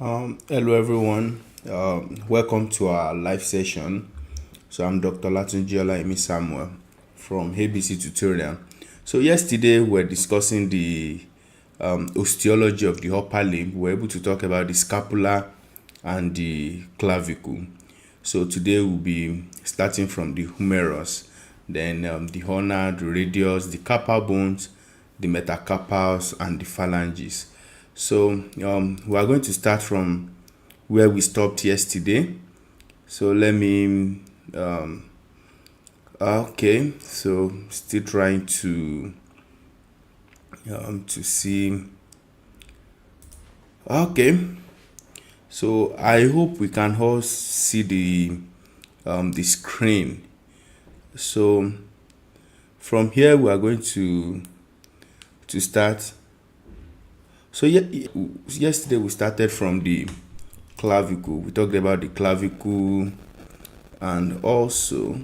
Hello everyone. Welcome to our live session. So I'm Dr. Latunji Olaimi Samuel from ABC Tutorial. So yesterday we were discussing the osteology of the upper limb. We were able to talk about the scapula and the clavicle. So today we'll be starting from the humerus, then the ulnar, the radius, the carpal bones, the metacarpals, and the phalanges. So we are going to start from where we stopped yesterday. So let me okay, so still trying to see. Okay, so I hope we can all see the screen. So from here we are going to start. So yesterday we started from the clavicle. We talked about the clavicle, and also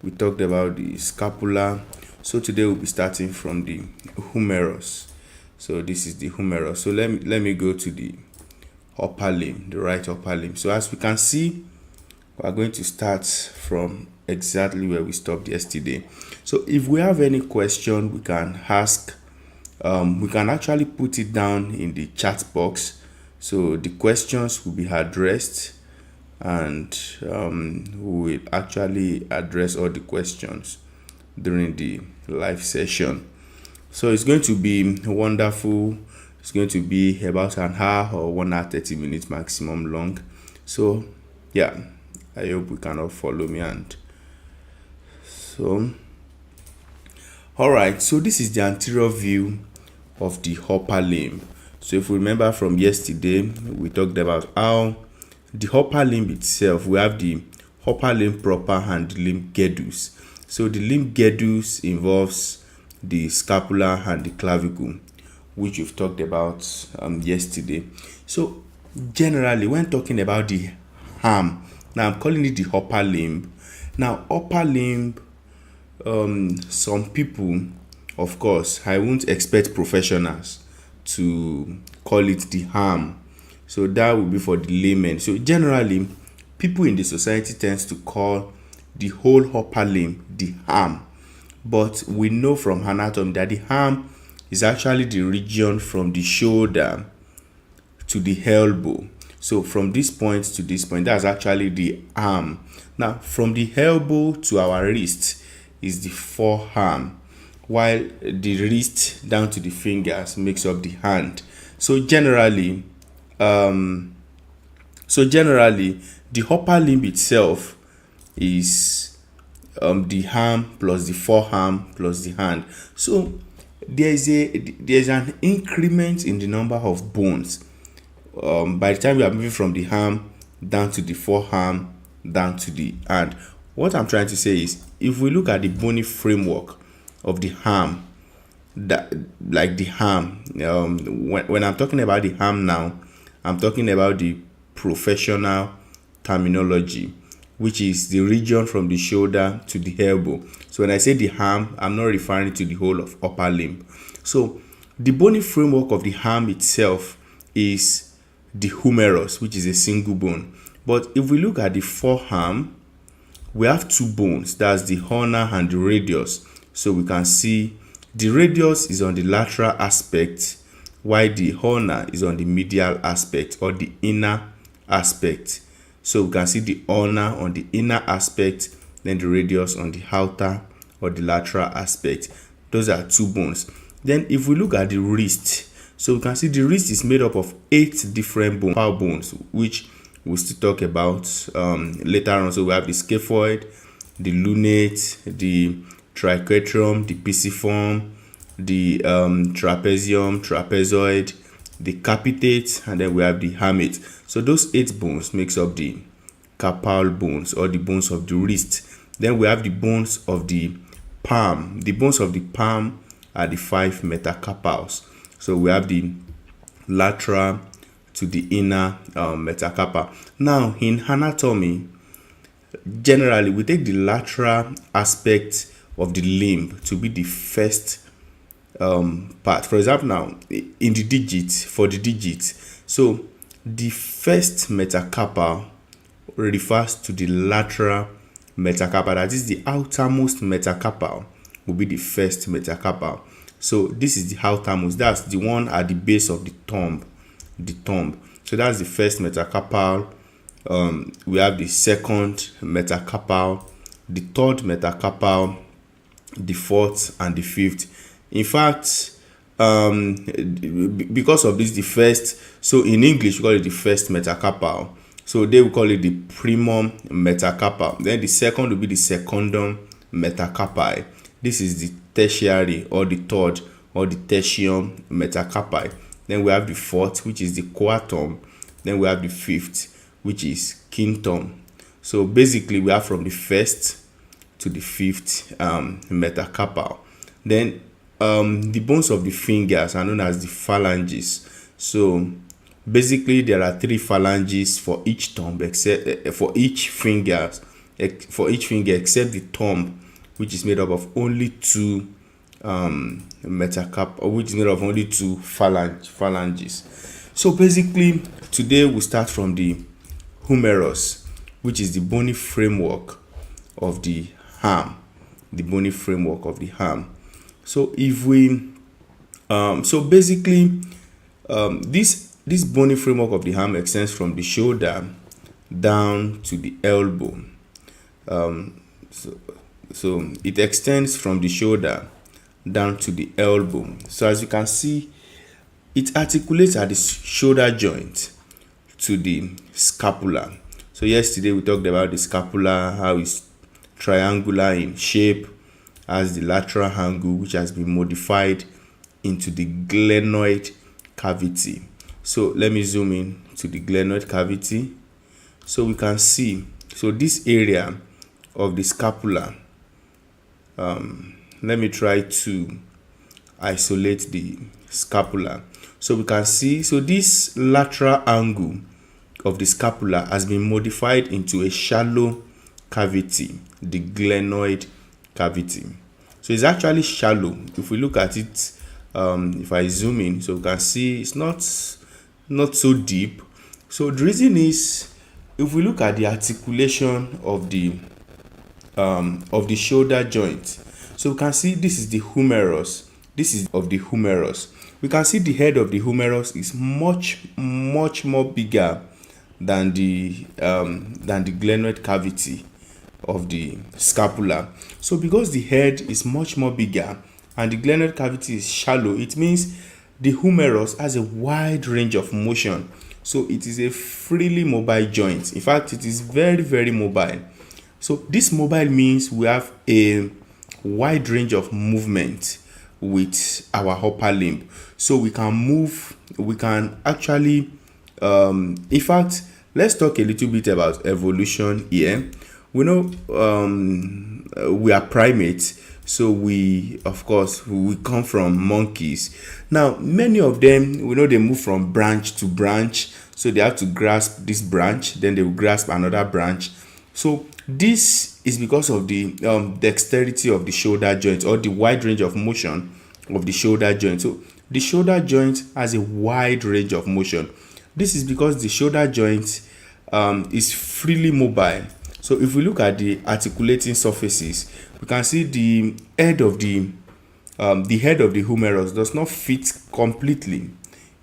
we talked about the scapula. So today we'll be starting from the humerus. So this is the humerus. So let me go to the upper limb, the right upper limb. So as we can see, we are going to start from exactly where we stopped yesterday. So if we have any question, we can ask. We can actually put it down in the chat box. So the questions will be addressed, and we will actually address all the questions during the live session. So it's going to be wonderful. It's going to be about an hour or 1 hour 30 minutes maximum long. So yeah, I hope you can all follow me. And so all right, so this is the anterior view of the upper limb. So if we remember from yesterday, we talked about how the upper limb itself, we have the upper limb proper and the limb girdles. So the limb girdles involves the scapula and the clavicle, which we've talked about yesterday. So generally, when talking about the arm, now I'm calling it the upper limb. Now upper limb, some people, of course, I won't expect professionals to call it the arm. So that will be for the layman. So generally, people in the society tends to call the whole upper limb the arm. But we know from anatomy that the arm is actually the region from the shoulder to the elbow. So from this point to this point, that's actually the arm. Now, from the elbow to our wrist is the forearm, while the wrist down to the fingers makes up the hand. So generally, the upper limb itself is the arm plus the forearm plus the hand. So there's an increment in the number of bones by the time we are moving from the arm down to the forearm down to the hand. What I'm trying to say is, if we look at the bony framework of the arm, that like the arm, when I'm talking about the arm now, I'm talking about the professional terminology, which is the region from the shoulder to the elbow. So when I say the arm, I'm not referring to the whole of upper limb. So the bony framework of the arm itself is the humerus, which is a single bone. But if we look at the forearm, we have two bones, that's the ulnar and the radius. So we can see the radius is on the lateral aspect, while the ulnar is on the medial aspect or the inner aspect. So we can see the ulnar on the inner aspect, then the radius on the outer or the lateral aspect. Those are two bones. Then if we look at the wrist, so we can see the wrist is made up of 8 different bones, which we'll still talk about later on. So we have the scaphoid, the lunate, the triquetrum, the pisiform, the trapezium, trapezoid, the capitate, and then we have the hamate. So those 8 bones makes up the carpal bones or the bones of the wrist. Then we have the bones of the palm. The bones of the palm are the 5 metacarpals. So we have the lateral to the inner metacarpal. Now in anatomy, generally we take the lateral aspect of the limb to be the first part. For example, now in the digits, for the digits, so the first metacarpal refers to the lateral metacarpal. That is, the outermost metacarpal will be the first metacarpal. So this is the outermost. That's the one at the base of the thumb. So that's the first metacarpal. We have the second metacarpal, the third metacarpal, the fourth, and the fifth. In fact, because of this, the first, so in English we call it the first metacarpal. So they will call it the primum metacarpal. Then the second will be the secundum metacarpi. This is the tertiary, or the third, or the tertium metacarpi. Then we have the fourth, which is the quartum. Then we have the fifth, which is quintum. So basically we have from the first to the fifth metacarpal. Then the bones of the fingers are known as the phalanges. So basically there are 3 phalanges for each thumb, except for each finger except the thumb, which is made up of only 2 metacarpal, which is made of only 2 phalanges. So basically today we start from the humerus, which is the bony framework of the arm. So if we this bony framework of the arm extends from the shoulder down to the elbow. So it extends from the shoulder down to the elbow. So as you can see, it articulates at the shoulder joint to the scapula. So yesterday we talked about the scapula, how it's triangular in shape, as the lateral angle, which has been modified into the glenoid cavity. So let me zoom in to the glenoid cavity. So we can see, so this area of the scapula, let me try to isolate the scapula. So we can see, so this lateral angle of the scapula has been modified into a shallow cavity, the glenoid cavity. So it's actually shallow. If we look at it, if I zoom in, so we can see it's not so deep. So the reason is, if we look at the articulation of the shoulder joint, so we can see this is the humerus. This is of the humerus. We can see the head of the humerus is much more bigger than the glenoid cavity of the scapula. So because the head is much more bigger and the glenoid cavity is shallow, it means the humerus has a wide range of motion. So it is a freely mobile joint. In fact, it is very mobile. So this mobile means we have a wide range of movement with our upper limb. So we can move, we can actually, in fact, let's talk a little bit about evolution here. We know we are primates, so we come from monkeys. Now many of them, we know they move from branch to branch, so they have to grasp this branch, then they will grasp another branch. So this is because of the dexterity of the shoulder joint, or the wide range of motion of the shoulder joint. So the shoulder joint has a wide range of motion. This is because the shoulder joint is freely mobile. So if we look at the articulating surfaces, we can see the head of the humerus does not fit completely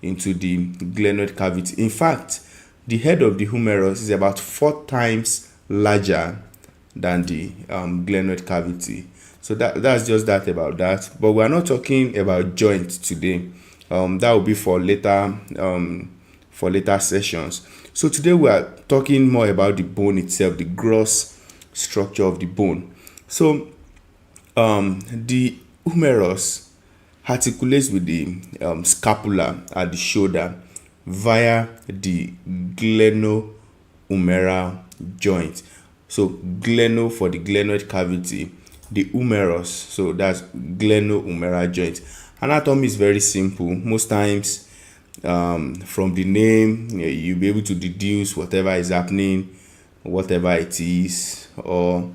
into the glenoid cavity. In fact, the head of the humerus is about 4 times larger than the glenoid cavity. So that's just that about that. But we are not talking about joints today. That will be for later sessions. So today we are talking more about the bone itself, the gross structure of the bone. So the humerus articulates with the scapula at the shoulder via the glenohumeral joint. So gleno for the glenoid cavity, the humerus, so that's glenohumeral joint. Anatomy is very simple. Most times, from the name, you'll be able to deduce whatever is happening, whatever it is, or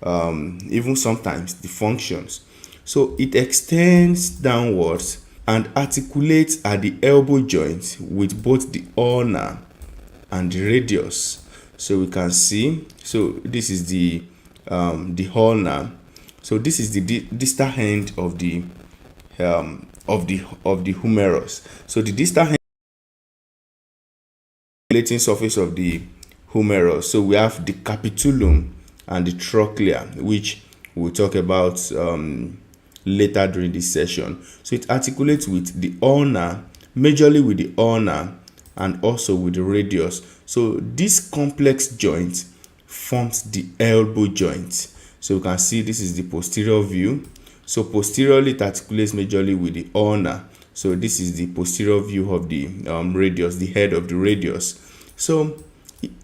even sometimes the functions. So it extends downwards and articulates at the elbow joint with both the ulnar and the radius. So we can see, so this is the ulna. So this is the distal end of the humerus. So the distal end relating surface of the humerus. So we have the capitulum and the trochlea, which we'll talk about later during this session. So it articulates with the ulna, majorly with the ulna, and also with the radius. So this complex joint forms the elbow joint. So you can see this is the posterior view. So posteriorly it articulates majorly with the ulna. So this is the posterior view of the radius, the head of the radius. So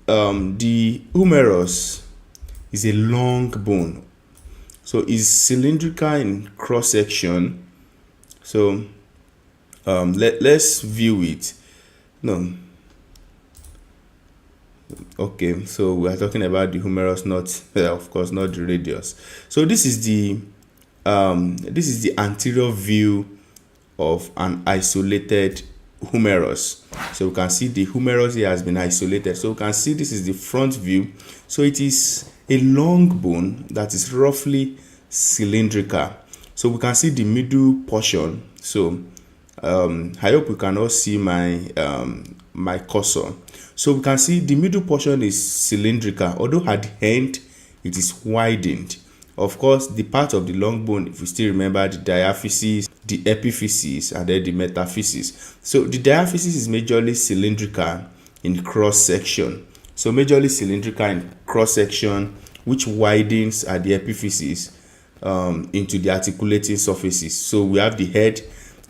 the humerus is a long bone. So it's cylindrical in cross section. So let's view it. No. Okay, so we are talking about the humerus, not of course not the radius. So this is the anterior view of an isolated humerus. So we can see the humerus here has been isolated. So we can see this is the front view. So it is a long bone that is roughly cylindrical. So we can see the middle portion. So I hope you can all see my my cursor. So we can see the middle portion is cylindrical, although at the end it is widened. Of course, the part of the long bone, if you still remember, the diaphysis, the epiphysis, and then the metaphysis. So the diaphysis is majorly cylindrical in cross section. So majorly cylindrical in cross section, which widens at the epiphysis into the articulating surfaces. So we have the head.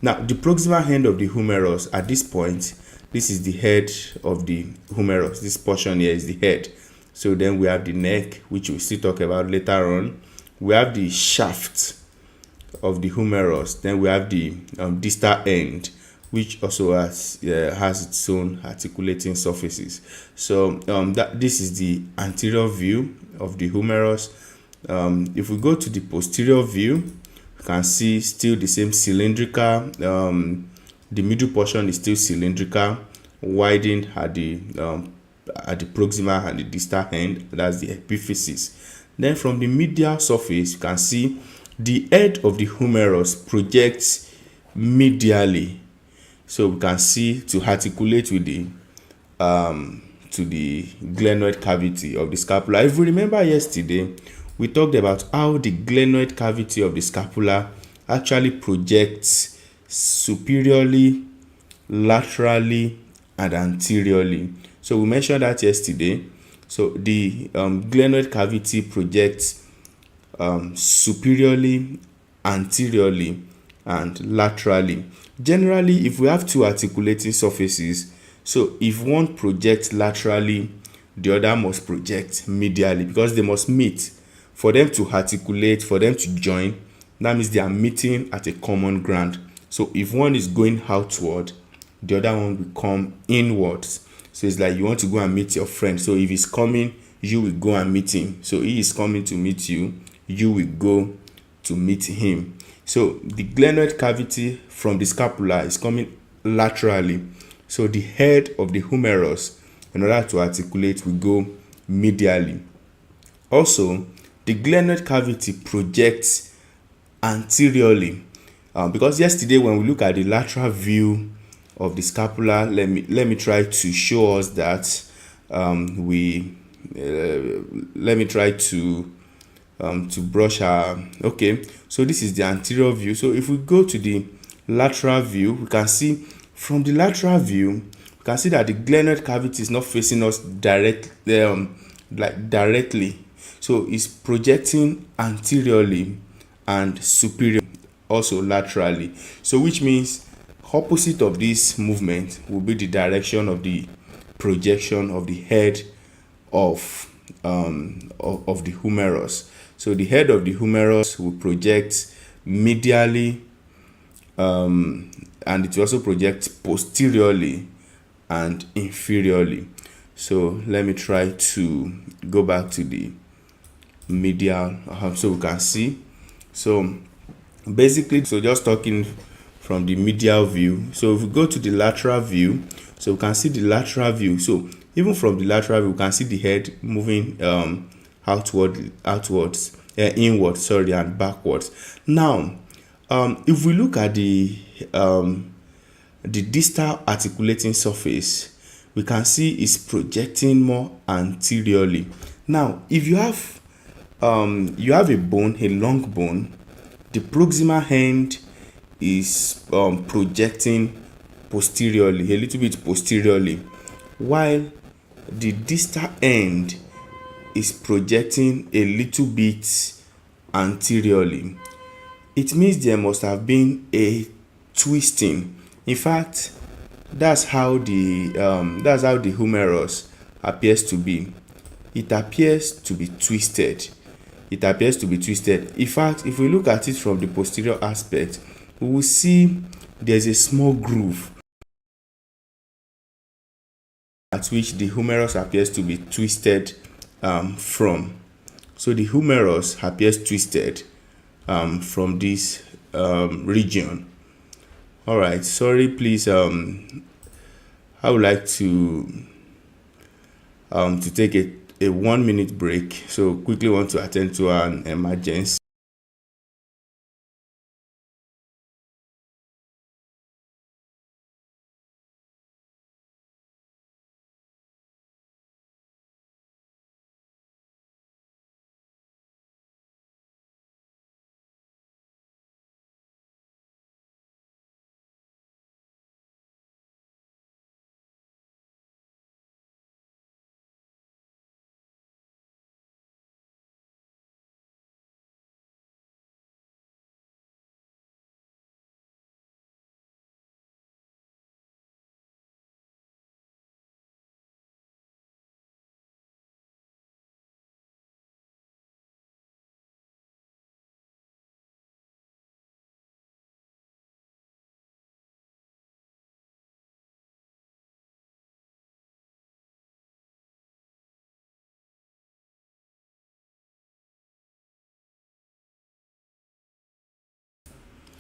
Now, the proximal end of the humerus at this point, this is the head of the humerus. This portion here is the head. So then we have the neck, which we'll still talk about later on. We have the shaft of the humerus. Then we have the distal end, which also has its own articulating surfaces. So this is the anterior view of the humerus. If we go to the posterior view, you can see still the same cylindrical. The middle portion is still cylindrical, widened at the proximal and the distal end. That's the epiphysis. Then from the medial surface, you can see the head of the humerus projects medially. So we can see to articulate with the to the glenoid cavity of the scapula. If we remember yesterday, we talked about how the glenoid cavity of the scapula actually projects superiorly, laterally, and anteriorly. So we mentioned that yesterday. So the glenoid cavity projects superiorly, anteriorly, and laterally. Generally, if we have two articulating surfaces, so if one projects laterally, the other must project medially, because they must meet. For them to articulate, for them to join, that means they are meeting at a common ground. So if one is going outward, the other one will come inwards. So it's like you want to go and meet your friend. So if he's coming, you will go and meet him. So he is coming to meet you, you will go to meet him. So the glenoid cavity from the scapula is coming laterally. So the head of the humerus, in order to articulate, will go medially. Also, the glenoid cavity projects anteriorly. Because yesterday when we look at the lateral view of the scapula, let me try to show us that let me try to brush our okay. So this is the anterior view. So if we go to the lateral view, we can see from the lateral view, we can see that the glenoid cavity is not facing us directly, directly. So it's projecting anteriorly and superior, also laterally. So which means opposite of this movement will be the direction of the projection of the head of the humerus. So the head of the humerus will project medially, and it will also project posteriorly and inferiorly. So let me try to go back to the medial, so we can see. So basically, so just talking from the medial view. So if we go to the lateral view, so we can see the lateral view. So even from the lateral view, we can see the head moving outwards, inward, sorry, and backwards. Now, if we look at the distal articulating surface, we can see it's projecting more anteriorly. Now, if you have a bone, a long bone, the proximal end is projecting posteriorly, a little bit posteriorly, while the distal end is projecting a little bit anteriorly. It means there must have been a twisting. In fact, that's how the humerus appears to be. It appears to be twisted. It appears to be twisted. In fact, if we look at it from the posterior aspect, we will see there's a small groove at which the humerus appears to be twisted from. So the humerus appears twisted from this region. All right, sorry, please. I would like to take a 1 minute break. So quickly want to attend to an emergency.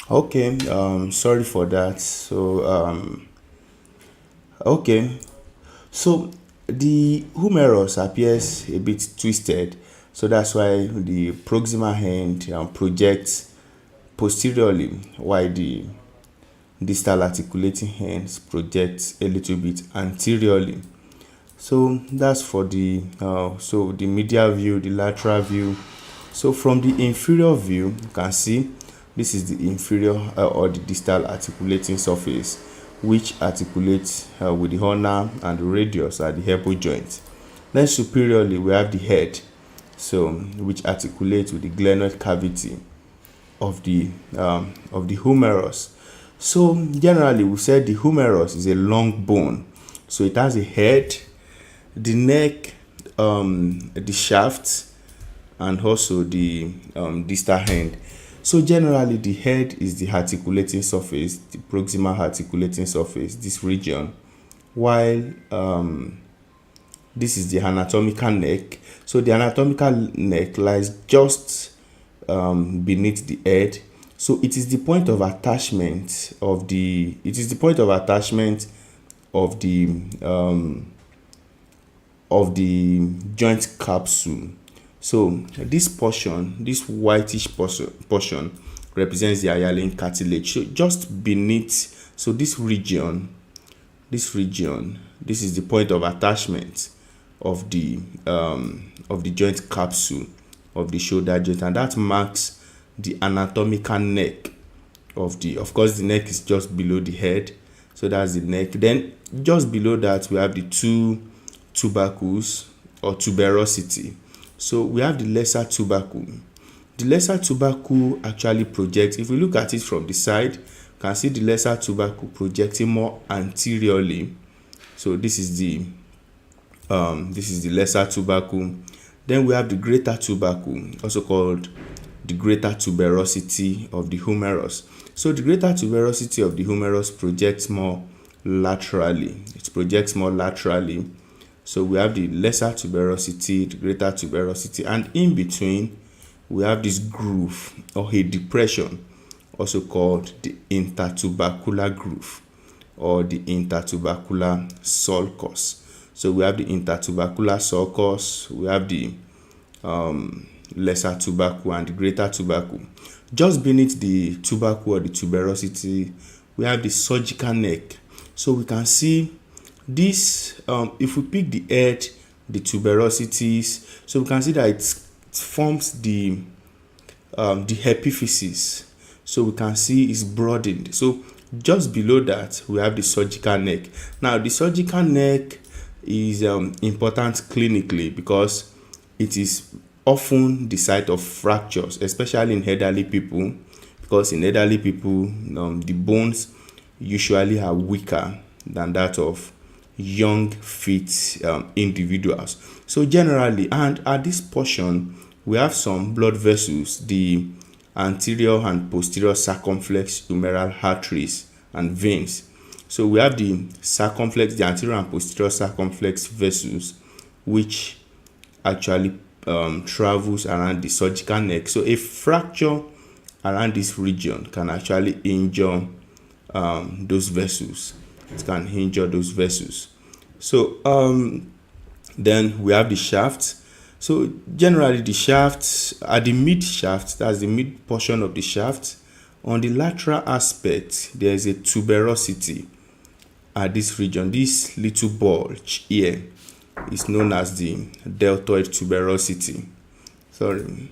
Okay, sorry for that. Okay, so the humerus appears a bit twisted, so that's why the proximal end projects posteriorly, while the distal articulating ends project a little bit anteriorly. So that's for the medial view, the lateral view. So from the inferior view, you can see this is the inferior or the distal articulating surface, which articulates with the ulna and the radius at the elbow joint. Then superiorly, we have the head, so which articulates with the glenoid cavity of the humerus. So generally, we said the humerus is a long bone, so it has a head, the neck, the shaft, and also the distal end. So generally, the head is the articulating surface, the proximal articulating surface, this region, while this is the anatomical neck. So the anatomical neck lies just beneath the head. So it is the point of attachment of the joint capsule. So this portion, this whitish portion represents the hyaline cartilage. So just beneath, so this region, this is the point of attachment of the joint capsule of the shoulder joint, and that marks the anatomical neck of course the neck is just below the head, so that's the neck. Then just below that we have the two tubercles or tuberosity. So we have the lesser tubercle. The lesser tubercle actually projects, if we look at it from the side, you can see the lesser tubercle projecting more anteriorly. So this is the lesser tubercle. Then we have the greater tubercle, also called the greater tuberosity of the humerus. So the greater tuberosity of the humerus projects more laterally. It projects more laterally. So we have the lesser tuberosity, the greater tuberosity, and in between we have this groove or a depression, also called the intertubercular groove or the intertubercular sulcus. So we have the intertubercular sulcus, we have the lesser tubercle and the greater tubercle. Just beneath the tubercle or the tuberosity, we have the surgical neck. So we can see this, if we pick the head, the tuberosities, so we can see that it forms the epiphysis. So we can see it's broadened. So just below that, we have the surgical neck. Now, the surgical neck is important clinically because it is often the site of fractures, especially in elderly people, because in elderly people, the bones usually are weaker than that of young, fit individuals. So generally, and at this portion, we have some blood vessels, the anterior and posterior circumflex humeral arteries and veins. So we have the circumflex, the anterior and posterior circumflex vessels, which actually travels around the surgical neck. So a fracture around this region can actually injure those vessels. It can injure those vessels. So then we have the shaft. So generally the shaft, at the mid shaft, that's the mid portion of the shaft, on the lateral aspect, there is a tuberosity at this region. This little bulge here is known as the deltoid tuberosity. Sorry.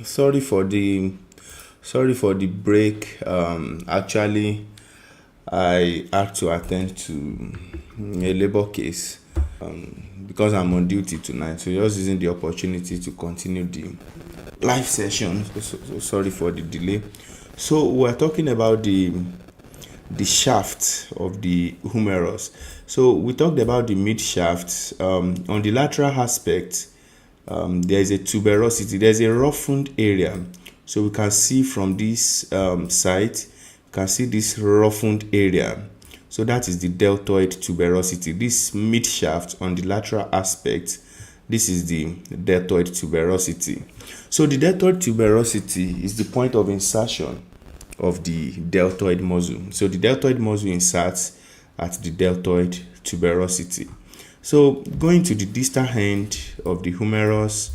Sorry for the break. Actually, I had to attend to a labor case because I'm on duty tonight. So just using the opportunity to continue the live session. So sorry for the delay. So we're talking about the shaft of the humerus. So we talked about the mid shaft. On the lateral aspect, there is a tuberosity, there's a roughened area. So we can see from this site, you can see this roughened area. So that is the deltoid tuberosity. This mid shaft on the lateral aspect, this is the deltoid tuberosity. So the deltoid tuberosity is the point of insertion of the deltoid muscle. So the deltoid muscle inserts at the deltoid tuberosity. So going to the distal end of the humerus,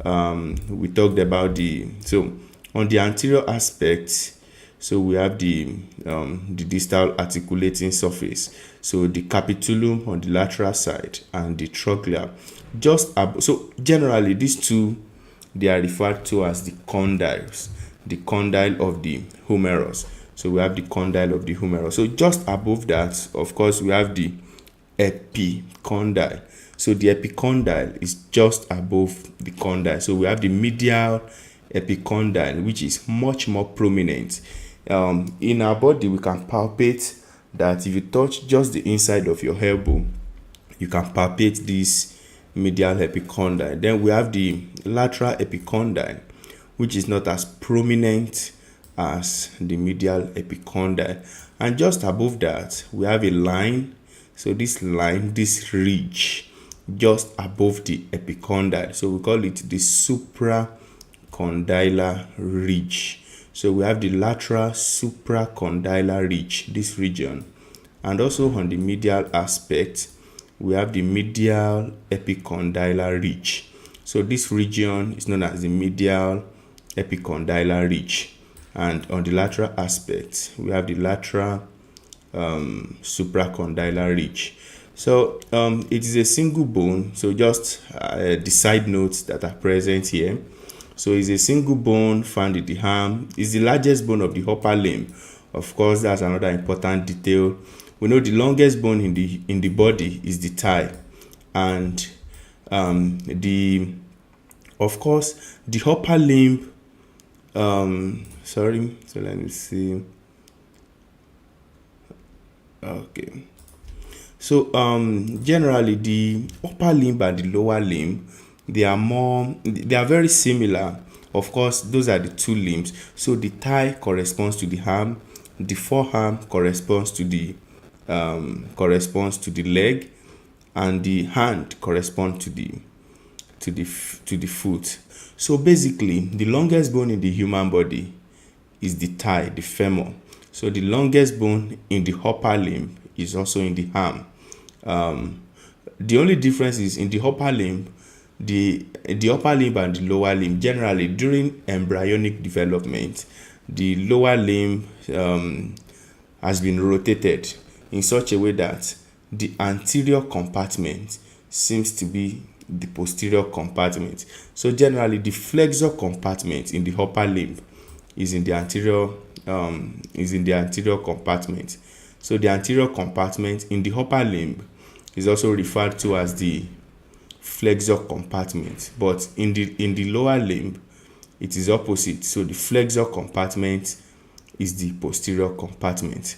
we talked about so on the anterior aspect, so we have the distal articulating surface. So the capitulum on the lateral side and the trochlea just above. So generally these two, they are referred to as the condyles, the condyle of the humerus. So we have the condyle of the humerus. So just above that, of course, we have the epicondyle. So the epicondyle is just above the condyle. So we have the medial epicondyle, which is much more prominent. In our body, we can palpate that if you touch just the inside of your elbow, you can palpate this medial epicondyle. Then we have the lateral epicondyle, which is not as prominent as the medial epicondyle. And just above that, we have a line. So this line, this ridge, just above the epicondyle. So we call it the supracondylar ridge. So we have the lateral supracondylar ridge, this region. And also on the medial aspect, we have the medial epicondylar ridge. So this region is known as the medial epicondylar ridge. And on the lateral aspect, we have the lateral supracondylar ridge. So it is a single bone. So just the side notes that are present here. So it's a single bone found in the arm. It's the largest bone of the upper limb. Of course, that's another important detail. We know the longest bone in the body is the thigh, and of course the upper limb. Sorry. So let me see. Okay. So generally the upper limb and the lower limb, they are very similar. Of course, those are the two limbs. So the thigh corresponds to the arm, the forearm corresponds to the leg, and the hand corresponds to the foot. So basically, the longest bone in the human body is the thigh, the femur. So the longest bone in the upper limb is also in the arm. The only difference is in the upper limb, the upper limb and the lower limb. Generally, during embryonic development, the lower limb has been rotated in such a way that the anterior compartment seems to be the posterior compartment. So generally, the flexor compartment in the upper limb is in the anterior compartment. So the anterior compartment in the upper limb is also referred to as the flexor compartment, but in the lower limb it is opposite. So the flexor compartment is the posterior compartment.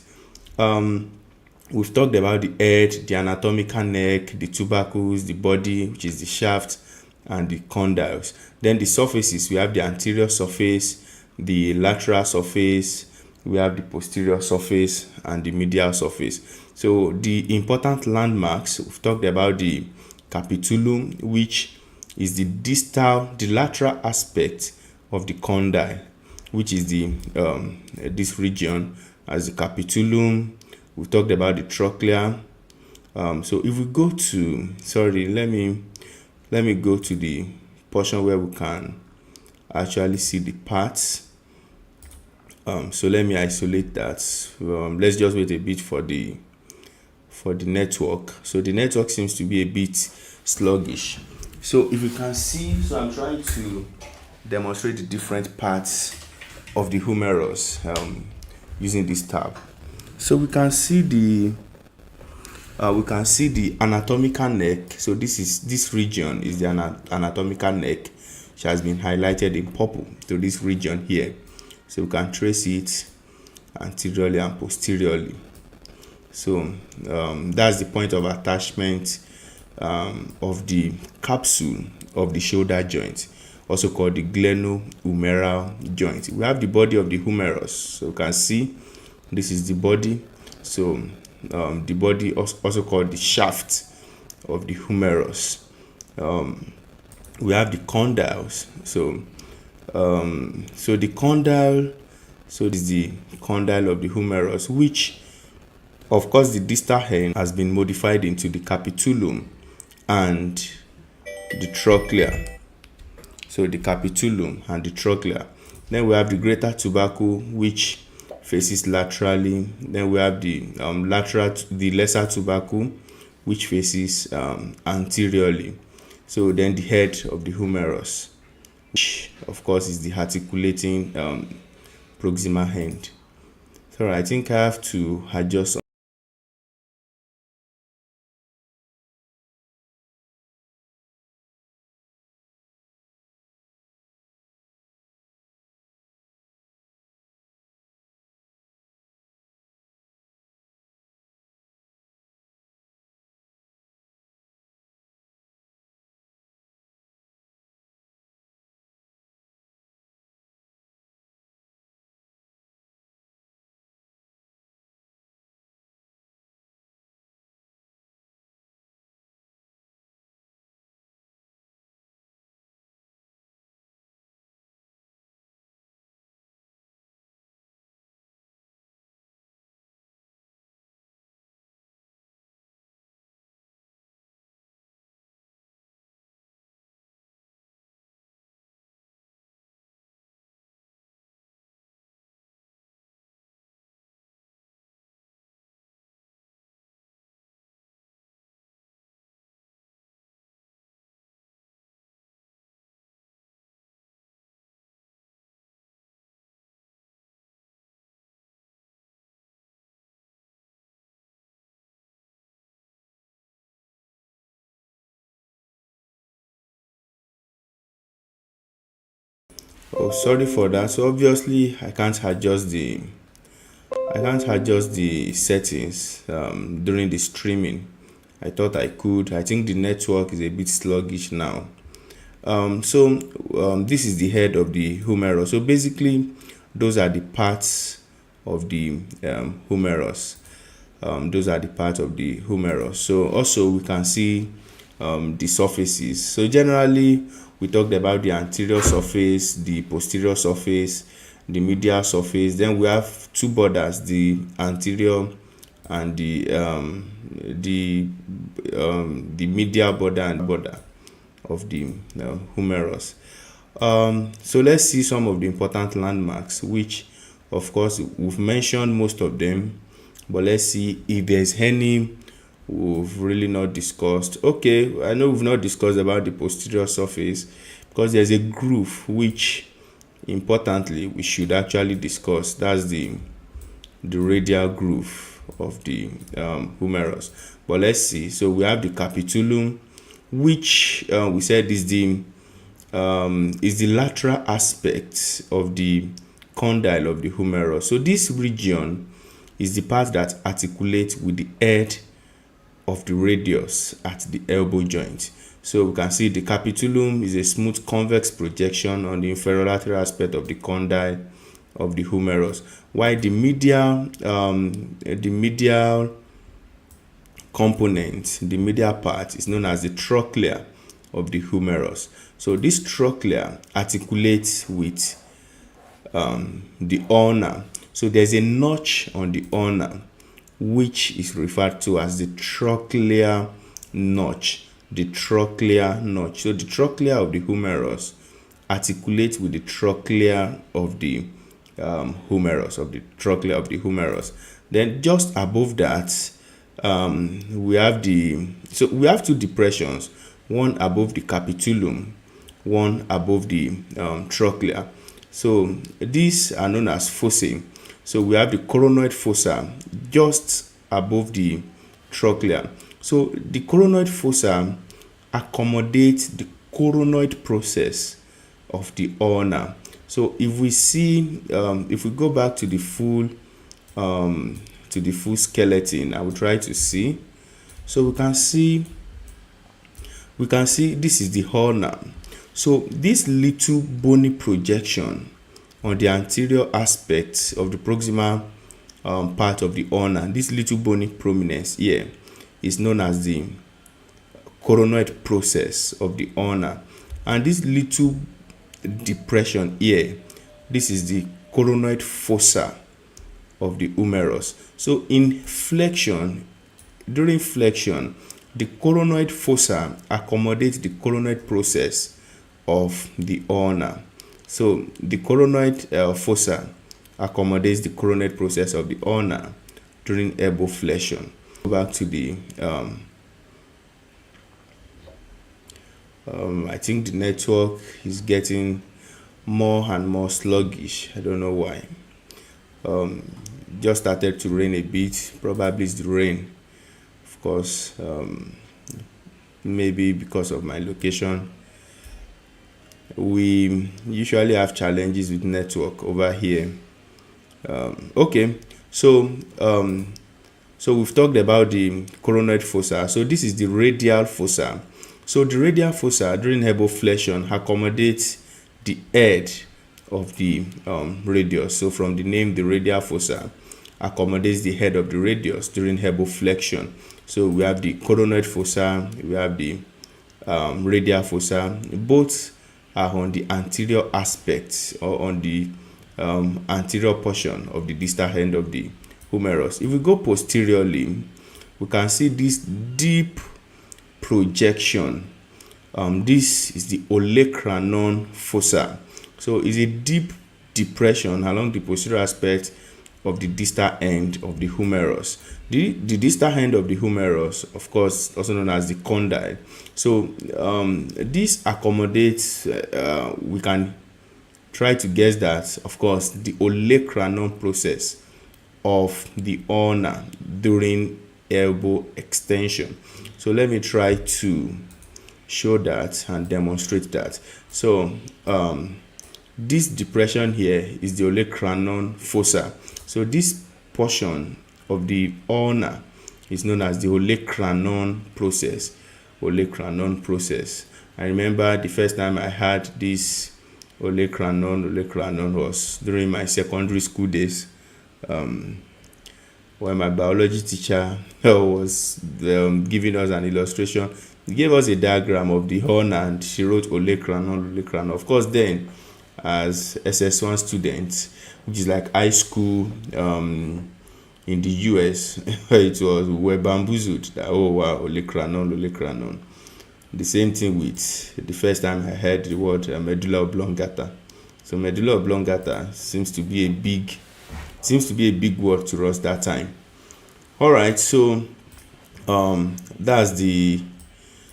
We've talked about the head, the anatomical neck, the tubercles, the body, which is the shaft, and the condyles. Then the surfaces, we have the anterior surface, the lateral surface, we have the posterior surface, and the medial surface. So the important landmarks, we've talked about the capitulum, which is the lateral aspect of the condyle, which is this region as the capitulum. We talked about the trochlea. So if we go to, let me go to the portion where we can actually see the parts. So let me isolate that. Let's just wait a bit for the network. So the network seems to be a bit sluggish. So if you can see, so I'm trying to demonstrate the different parts of the humerus using this tab. So we can see the anatomical neck. So this region is the anatomical neck, which has been highlighted in purple to this region here. So we can trace it anteriorly and posteriorly. So that's the point of attachment of the capsule of the shoulder joint, also called the glenohumeral joint. We have the body of the humerus. So you can see this is the body. So the body also called the shaft of the humerus. We have the condyles. So the condyle, so this is the condyle of the humerus, which of course the distal end has been modified into the capitulum and the trochlea. So the capitulum and the trochlea. Then we have the greater tubercle, which faces laterally. Then we have the lesser tubercle, which faces anteriorly. So then the head of the humerus, which of course is the articulating proximal end. So I think I have to adjust. Oh, sorry for that. So obviously I can't adjust the settings during the streaming. I thought I could. I think the network is a bit sluggish now. This is the head of the humerus. So basically, those are the parts of the humerus. Those are the parts of the humerus. So also we can see the surfaces. So generally, we talked about the anterior surface, the posterior surface, the medial surface. Then we have two borders, the anterior and the medial border and border of the humerus. So let's see some of the important landmarks, which of course we've mentioned most of them, but let's see if there's any we've really not discussed. Okay, I know we've not discussed about the posterior surface because there's a groove which importantly we should actually discuss. That's the radial groove of the humerus. But let's see. So we have the capitulum, which we said is the lateral aspect of the condyle of the humerus. So this region is the part that articulates with the head of the radius at the elbow joint. So we can see the capitulum is a smooth convex projection on the inferolateral aspect of the condyle of the humerus, while the medial component, the medial part, is known as the trochlea of the humerus. So this trochlea articulates with the ulna. So there's a notch on the ulna which is referred to as the trochlear notch. The trochlear notch. So the trochlea of the humerus articulates with the trochlea of the humerus, of the trochlea of the humerus. Then just above that, we have two depressions, one above the capitulum, one above the trochlea. So these are known as fossae. So we have the coronoid fossa just above the trochlea. So the coronoid fossa accommodates the coronoid process of the ulna. So if we see, if we go back to the full skeleton, I will try to see. So we can see this is the ulna. So this little bony projection on the anterior aspect of the proximal part of the ulna, this little bony prominence here is known as the coronoid process of the ulna, and this little depression here, this is the coronoid fossa of the humerus. So in flexion, during flexion, the coronoid fossa accommodates the coronoid process of the ulna. So the coronoid fossa accommodates the coronoid process of the ulna during flexion. Go back to the I think the network is getting more and more sluggish. I don't know why. Just started to rain a bit. Probably it's the rain. Of course, maybe because of my location. We usually have challenges with network over here. Okay, so we've talked about the coronoid fossa. So this is the radial fossa. So the radial fossa during heboflexion accommodates the head of the radius. So from the name, the radial fossa accommodates the head of the radius during heboflexion. So we have the coronoid fossa, we have the radial fossa. Both are on the anterior aspect or on the anterior portion of the distal end of the humerus. If we go posteriorly, we can see this deep projection. This is the olecranon fossa. So it's a deep depression along the posterior aspect of the distal end of the humerus. The distal end of the humerus, of course, also known as the condyle. So this accommodates, we can try to guess that, of course, the olecranon process of the ulna during elbow extension. So let me try to show that and demonstrate that. So this depression here is the olecranon fossa. So this portion of the ulna is known as the olecranon process. Olecranon process. I remember the first time I had this olecranon was during my secondary school days, when my biology teacher was giving us an illustration. He gave us a diagram of the ulna and she wrote olecranon. Of course, then as SS1 students, which is like high school in the US, it was, we were bamboozled that, oh wow, olecranon. The same thing with the first time I heard the word medulla oblongata. So medulla oblongata seems to be a big word to us that time. All right, so that's the,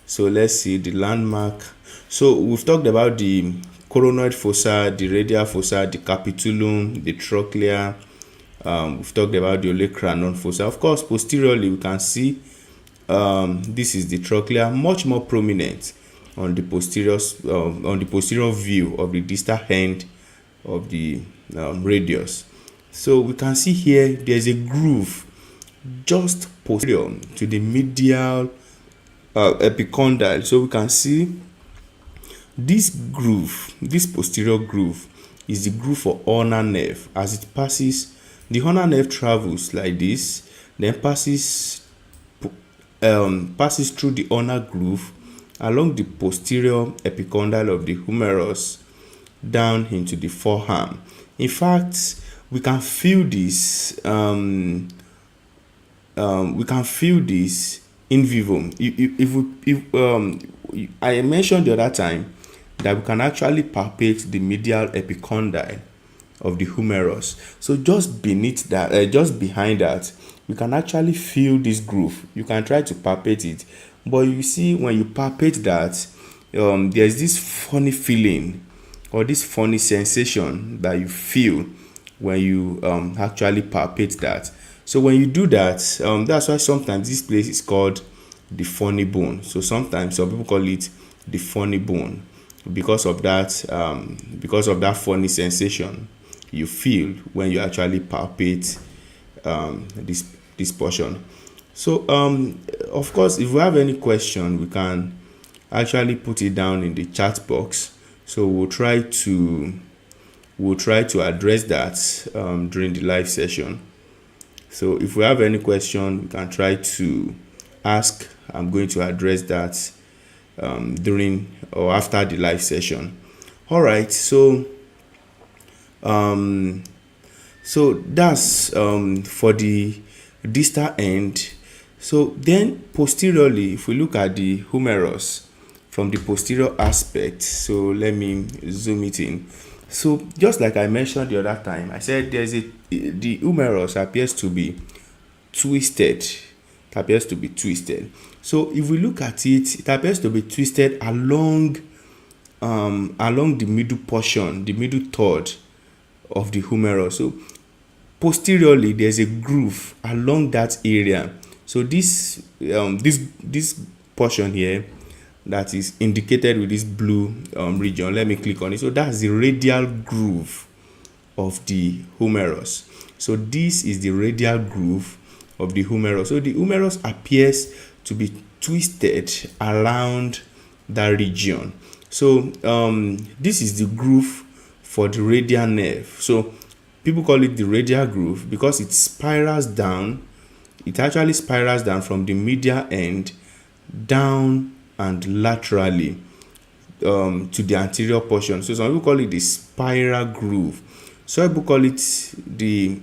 so let's see the landmark. So we've talked about the coronoid fossa, the radial fossa, the capitulum, the trochlea. We've talked about the olecranon fossa. Of course, posteriorly we can see this is the trochlea, much more prominent on the posterior view of the distal end of the radius. So we can see here there's a groove just posterior to the medial epicondyle. So we can see this groove, this posterior groove, is the groove for ulnar nerve. As it passes, the ulnar nerve travels like this, then passes through the ulnar groove along the posterior epicondyle of the humerus down into the forearm. In fact, we can feel this. We can feel this in vivo. I mentioned the other time that we can actually palpate the medial epicondyle of the humerus. So just beneath that, just behind that, we can actually feel this groove. You can try to palpate it, but you see when you palpate that, there's this funny feeling or this funny sensation that you feel when you actually palpate that. So when you do that, that's why sometimes this place is called the funny bone. So sometimes some people call it the funny bone because of that funny sensation you feel when you actually palpate this portion. So of course, if we have any question, we can actually put it down in the chat box. So we'll try to address that during the live session. So if we have any question, we can try to ask. I'm going to address that during or after the live session. All right. So that's for the distal end. So then posteriorly, if we look at the humerus from the posterior aspect, so let me zoom it in. So just like I mentioned the other time, I said the humerus appears to be twisted. It appears to be twisted. So if we look at it, it appears to be twisted along the middle portion, the middle third of the humerus. So posteriorly, there's a groove along that area. So this portion here that is indicated with this blue region, let me click on it. So that's the radial groove of the humerus. So this is the radial groove of the humerus. So the humerus appears to be twisted around that region. So this is the groove for the radial nerve. So people call it the radial groove because it spirals down. It actually spirals down from the medial end down and laterally to the anterior portion. So some people call it the spiral groove. Some people call it the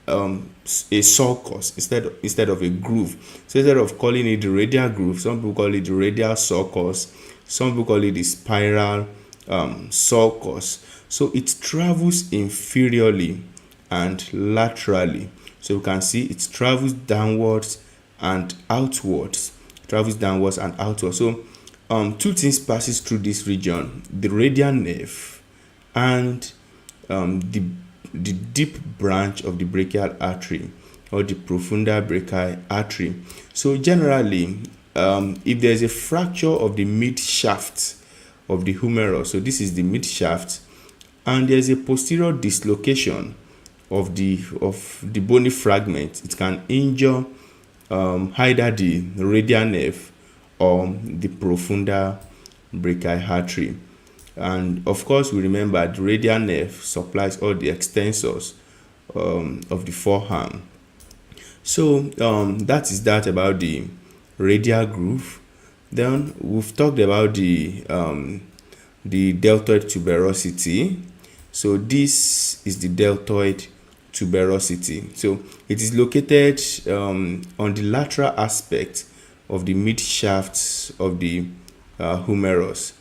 a sulcus instead of a groove. So instead of calling it the radial groove, some people call it the radial sulcus. Some people call it the spiral sulcus. So it travels inferiorly and laterally. So you can see it travels downwards and outwards. Travels downwards and outwards. So two things passes through this region: the radial nerve and the deep branch of the brachial artery or the profunda brachial artery. So generally, if there's a fracture of the mid shaft of the humerus, so this is the mid shaft, and there's a posterior dislocation of the bony fragment, it can injure either the radial nerve or the profunda brachial artery. And of course, we remember the radial nerve supplies all the extensors of the forearm. So that is that about the radial groove. Then we've talked about the deltoid tuberosity. So this is the deltoid tuberosity. So it is located on the lateral aspect of the mid shaft of the humerus.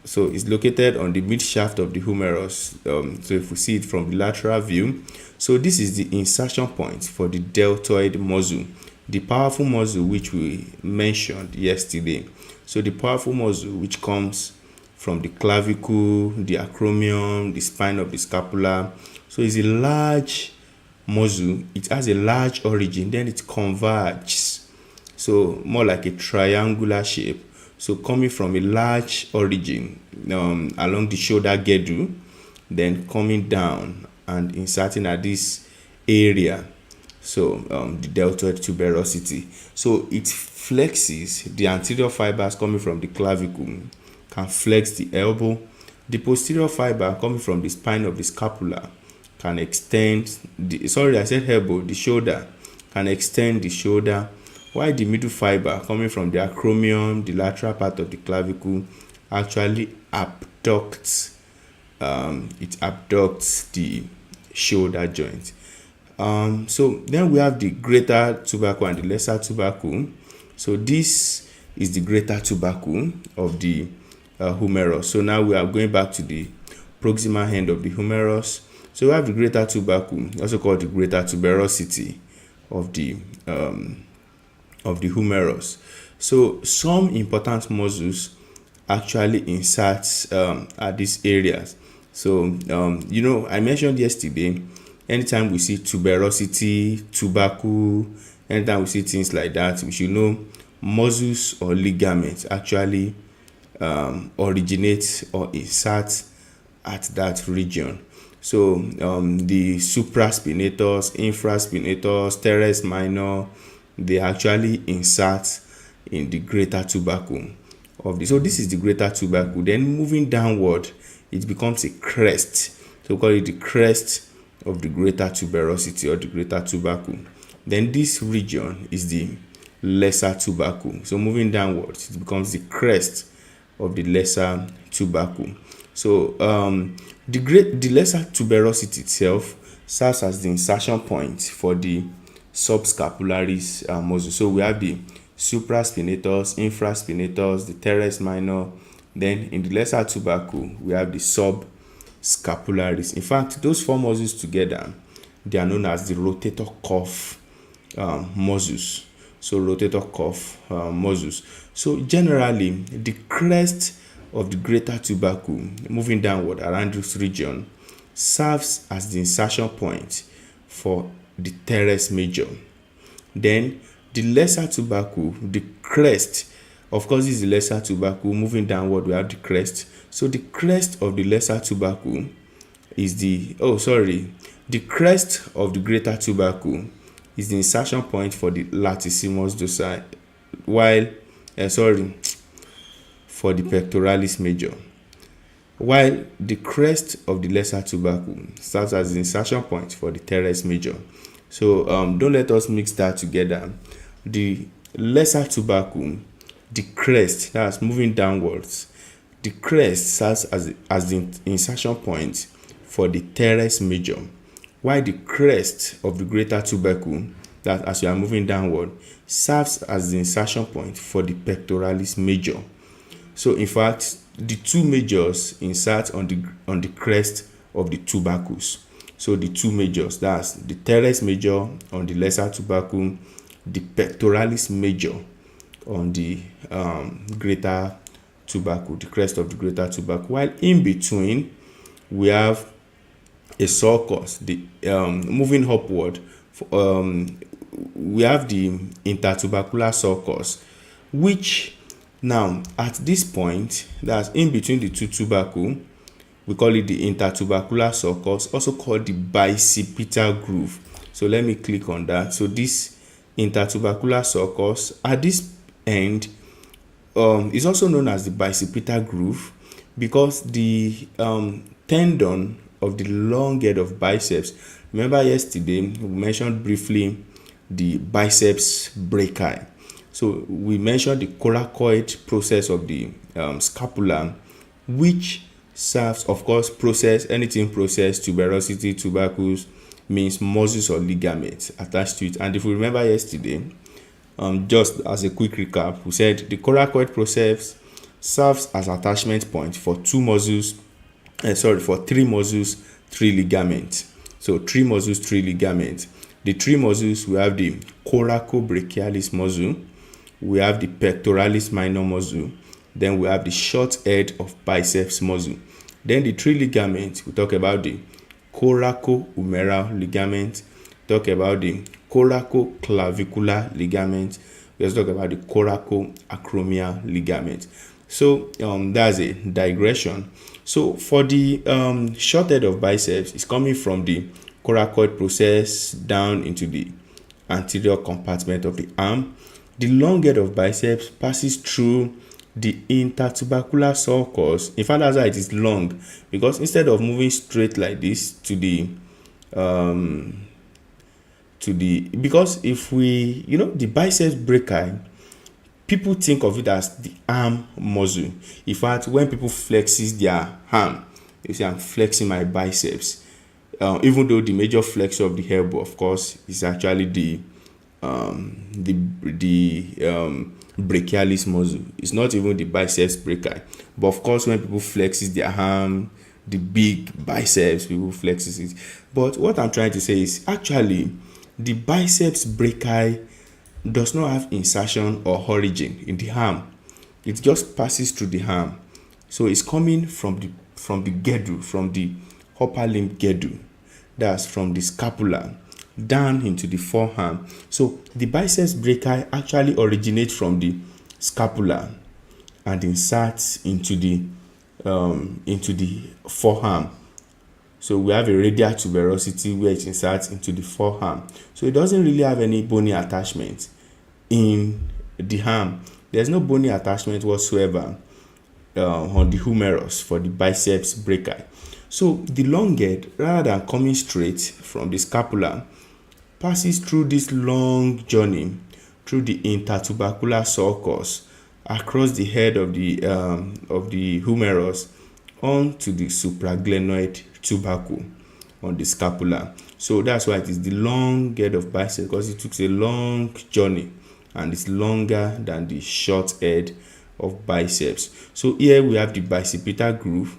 So it's located on the mid shaft of the humerus. So if we see it from the lateral view, so this is the insertion point for the deltoid muscle, the powerful muscle which we mentioned yesterday. So the powerful muscle which comes from the clavicle, the acromion, the spine of the scapula. So it's a large muscle. It has a large origin, then it converges. So more like a triangular shape. So coming from a large origin along the shoulder girdle, then coming down and inserting at this area. So the deltoid tuberosity. So it flexes the anterior fibers coming from the clavicle, can flex the elbow. The posterior fiber coming from the spine of the scapula can extend the shoulder, can extend the shoulder, while the middle fiber coming from the acromion, the lateral part of the clavicle, actually abducts the shoulder joint. So then we have the greater tubercle and the lesser tubercle. So this is the greater tubercle of the humerus. So now we are going back to the proximal end of the humerus. So we have the greater tubercle, also called the greater tuberosity of the humerus. So some important muscles actually inserts at these areas. So I mentioned yesterday, anytime we see tuberosity, tubercle, anytime we see things like that, we should know muscles or ligaments actually originate or insert at that region. So the supraspinatus, infraspinatus, teres minor, they actually insert in the greater tubercle of the. So this is the greater tubercle. Then moving downward, it becomes a crest. So we call it the crest of the greater tuberosity or the greater tubercle. Then this region is the lesser tubercle. So moving downwards, it becomes the crest of the lesser tubercle. So the lesser tuberosity itself serves as the insertion point for the subscapularis muscle. So we have the supraspinatus, infraspinatus, the teres minor. Then in the lesser tubercle, we have the subscapularis. In fact, those four muscles together, they are known as the rotator cuff muscles. So rotator cuff muscles. So generally, the crest of the greater tubercle, moving downward around this region, serves as the insertion point for the teres major. Then the lesser tubercle, the crest, of course this is the lesser tubercle, moving downward we have the crest. So the crest of the lesser tubercle is the crest of the greater tubercle is the insertion point for the latissimus dorsi, while for the pectoralis major, while the crest of the lesser tubercle serves as the insertion point for the teres major. So don't let us mix that together. The lesser tubercle, the crest, that's moving downwards, the crest serves as the insertion point for the teres major, while the crest of the greater tubercle, that as you are moving downward, serves as the insertion point for the pectoralis major. So in fact, the two majors insert on the crest of the tubercles. So the two majors, that's the teres major on the lesser tubercle, the pectoralis major on the greater tubercle, the crest of the greater tubercle. While in between, we have a sulcus. The moving upward, we have the intertubercular sulcus, which now at this point, that's in between the two tubercle, we call it the intertubercular sulcus, also called the bicipital groove. So let me click on that. So this intertubercular sulcus at this end is also known as the bicipital groove, because the tendon of the long head of biceps, remember yesterday we mentioned briefly the biceps brachii. So we mentioned the coracoid process of the scapula, which serves, of course, anything process, tuberosity, tubercles, means muscles or ligaments attached to it. And if we remember yesterday, just as a quick recap, we said the coracoid process serves as attachment point for three muscles, 3 ligaments. So 3 muscles, 3 ligaments. The 3 muscles, we have the coracobrachialis muscle, we have the pectoralis minor muscle, then we have the short head of biceps muscle. Then the 3 ligaments, we talk about the coracohumeral ligament, talk about the coracoclavicular ligament, we also talk about the coracoacromial ligament. So that's a digression. So for the short head of biceps, it's coming from the coracoid process down into the anterior compartment of the arm. The long head of biceps passes through the intertubercular sulcus. In fact, that's why it is long, because instead of moving straight like this because if we, the biceps brachii, people think of it as the arm muscle. In fact, when people flexes their arm, you say, I'm flexing my biceps. Even though the major flexor of the elbow, of course, is actually the brachialis muscle. It's not even the biceps brachii. But of course, when people flexes their arm, the big biceps, people flexes it. But what I'm trying to say is actually the biceps brachii does not have insertion or origin in the arm. it just passes through the arm. So it's coming from the girdle, from the upper limb girdle, that's from the scapula down into the forearm. So the biceps brachii actually originates from the scapula and inserts into the forearm. So we have a radial tuberosity where it inserts into the forearm. So it doesn't really have any bony attachment in the arm. There's no bony attachment whatsoever on the humerus for the biceps brachii. So the long head, rather than coming straight from the scapula, passes through this long journey through the intertubercular sulcus across the head of the humerus onto the supraglenoid tubercle on the scapula. So that's why it is the long head of biceps, because it took a long journey and it's longer than the short head of biceps. So here we have the bicipital groove,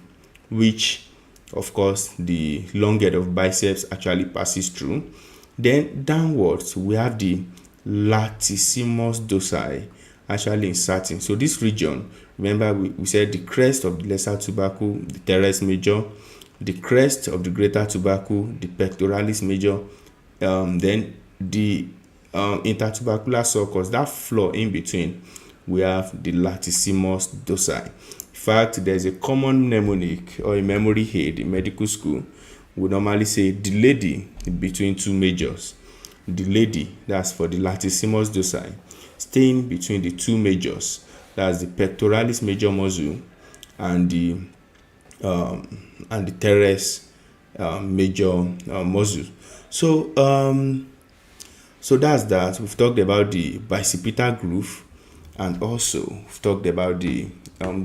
which of course the long head of biceps actually passes through. Then downwards we have the latissimus dorsi actually inserting. So this region, remember we said the crest of the lesser tubercle, the teres major, the crest of the greater tubercle, the pectoralis major, then the intertubercular sulcus, that floor in between, we have the latissimus dorsi. In fact, there's a common mnemonic or a memory aid in medical school. We normally say the lady between two majors. The lady, that's for the latissimus dorsi, staying between the two majors, that's the pectoralis major muscle and the teres major muscle. So that's that. We've talked about the bicipital groove, and also we've talked about the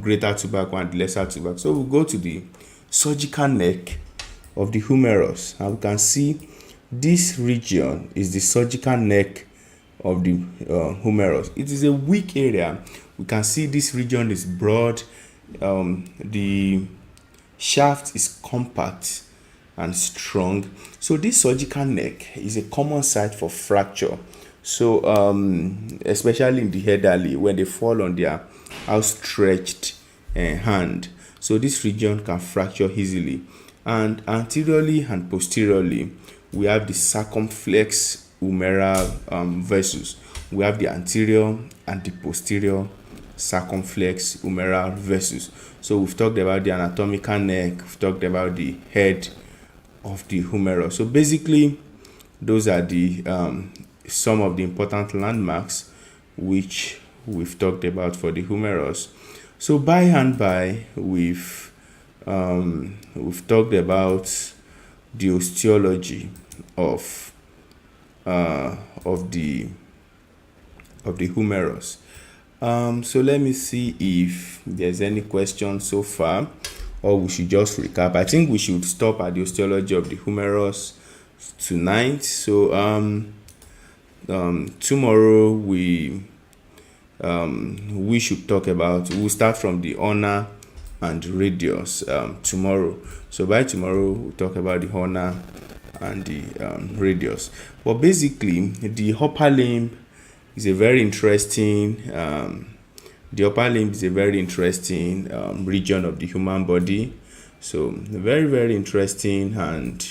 greater tubercle and the lesser tubercle. So we'll go to the surgical neck of the humerus, and we can see this region is the surgical neck of the humerus. It is a weak area. We can see this region is broad, the shaft is compact and strong. So this surgical neck is a common site for fracture. So especially in the elderly, when they fall on their outstretched hand, so this region can fracture easily. And anteriorly and posteriorly, we have the circumflex humeral vessels. We have the anterior and the posterior circumflex humeral vessels. So we've talked about the anatomical neck, we've talked about the head of the humerus. So basically, those are the some of the important landmarks which we've talked about for the humerus. So by and by, we've talked about the osteology of the humerus. So let me see if there's any question so far, or we should just recap. I think we should stop at the osteology of the humerus tonight. So tomorrow we should talk about, we'll start from the ulna and radius tomorrow. So by tomorrow we'll talk about the ulna and the radius. But basically, the upper limb is a very interesting region of the human body. So very, very interesting, and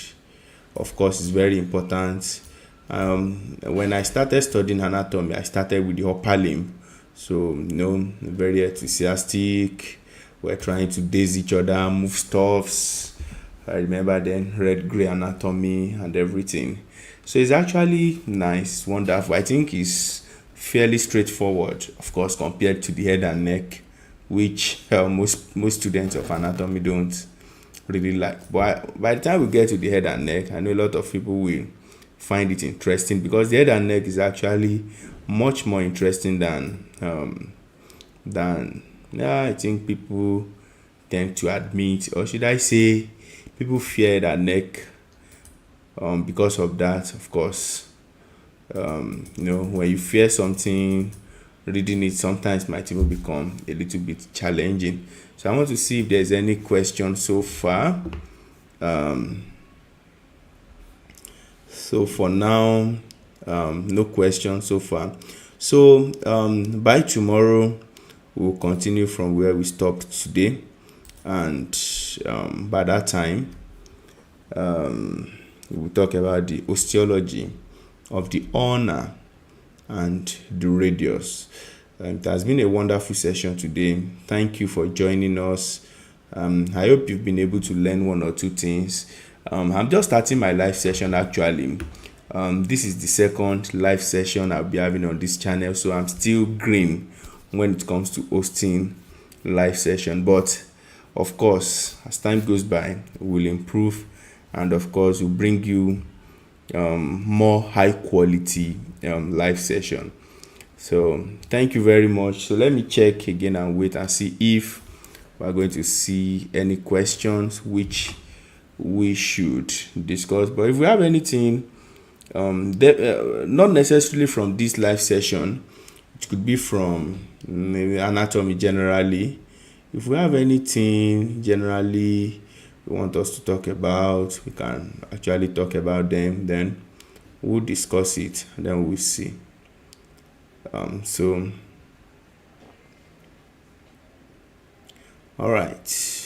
of course it's very important. When I started studying anatomy, I started with the upper limb. So very enthusiastic. We're trying to daze each other, move stuffs. I remember then red gray anatomy and everything. So it's actually nice, wonderful. I think it's fairly straightforward, of course, compared to the head and neck, which most students of anatomy don't really like. But by the time we get to the head and neck, I know a lot of people will find it interesting, because the head and neck is actually much more interesting than I think people tend to admit, or should I say, people fear head and neck because of that. Of course, when you fear something, reading it sometimes might even become a little bit challenging. So I want to see if there's any question so far. So for now, no question so far. So by tomorrow, we'll continue from where we stopped today, and by that time we'll talk about the osteology of the ulna and the radius. It has been a wonderful session today. Thank you for joining us. I hope you've been able to learn one or two things. I'm just starting my live session actually. This is the second live session I'll be having on this channel, so I'm still green when it comes to hosting live session. But of course, as time goes by, we'll improve, and of course, we'll bring you more high quality live session. So thank you very much. So let me check again and wait and see if we're going to see any questions which we should discuss. But if we have anything, not necessarily from this live session, it could be from maybe anatomy generally. If we have anything generally you want us to talk about, we can actually talk about them, then we'll discuss it and then we'll see. So all right.